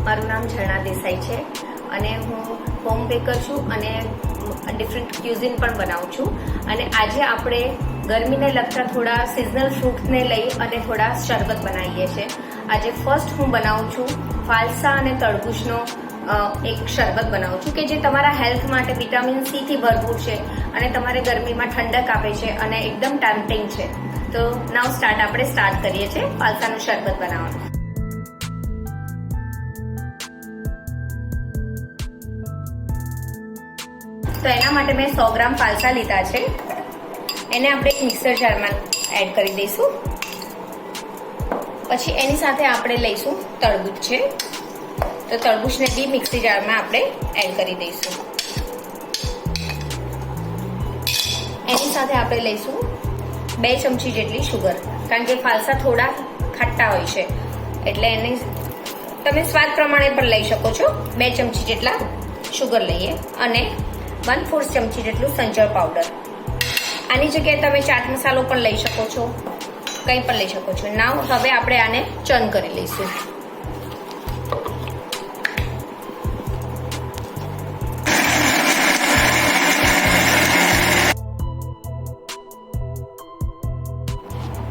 મારું નામ ઝરણા દેસાઈ છે અને હું હોમ બેકર છું અને ડિફરન્ટ ક્યુઝિન પણ બનાવું છું. અને આજે આપણે ગરમીને લગતા થોડા સિઝનલ ફ્રૂટ્સને લઈ અને થોડા શરબત બનાવીએ છીએ. આજે ફર્સ્ટ હું બનાવું છું ફાલસા અને તરબૂચનો એક શરબત બનાવું છું કે જે તમારા હેલ્થ માટે વિટામિન સી થી ભરપૂર છે અને તમારે ગરમીમાં ઠંડક આપે છે અને એકદમ ટેમ્પટિંગ છે. તો આપણે સ્ટાર્ટ કરીએ છીએ ફાલસાનું શરબત બનાવવાનું. તો એના માટે મેં 100 ગ્રામ ફાલસા લીધા છે. એને આપણે એક મિક્સર જારમાં એડ કરી દઈશું. પછી એની સાથે આપણે લઈશું તરબૂચ છે, તો તરબૂચને બી મિક્સી જારમાં આપણે એડ કરી દઈશું. એની સાથે આપણે લઈશું 2 ચમચી જેટલી શુગર, કારણ કે ફાલસા થોડા ખાટા હોય છે એટલે એને તમે સ્વાદ પ્રમાણે પણ લઈ શકો છો. 2 ચમચી જેટલા શુગર લઈએ અને 1/4 ચમચી જેટલું સંચળ પાવડર. આની જગ્યાએ તમે ચાટ મસાલો પણ લઈ શકો છો, કંઈ પણ લઈ શકો છો. હવે આપણે આને ચર્ન કરી લઈશું.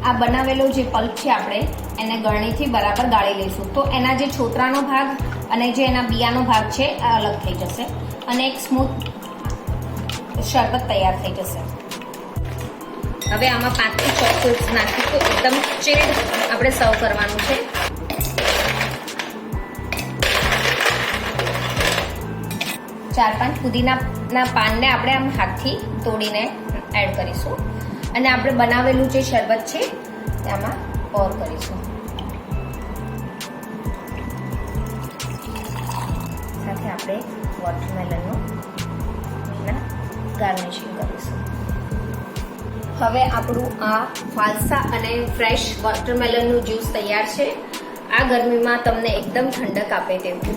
આ બનાવેલો જે પલ્પ છે આપણે એને ગળણીથી બરાબર ગાળી લઈશું, તો એના જે છોતરાનો ભાગ અને જે એના બિયાનો ભાગ છે આ અલગ થઈ જશે અને એક સ્મૂથ શરબત તૈયાર થઈ જશે. હવે આમાં 5 થી 6 ફ્રૂટ્સ નાખીશું. એકદમ ચીલ્ડ આપણે સર્વ કરવાનું છે. ચાર 5 પુદીનાના પાનને આપણે આમ હાથથી તોડીને એડ કરીશું અને આપણે બનાવેલું જે શરબત છે આમાં પોર કરીશું. સાથે આપણે વોટરમેલનનું ગાર્નિશિંગ કરીશું. હવે આપણું આ ફાલસા અને ફ્રેશ વોટરમેલનનું જ્યુસ તૈયાર છે. આ ગરમીમાં તમને એકદમ ઠંડક આપે તેવું.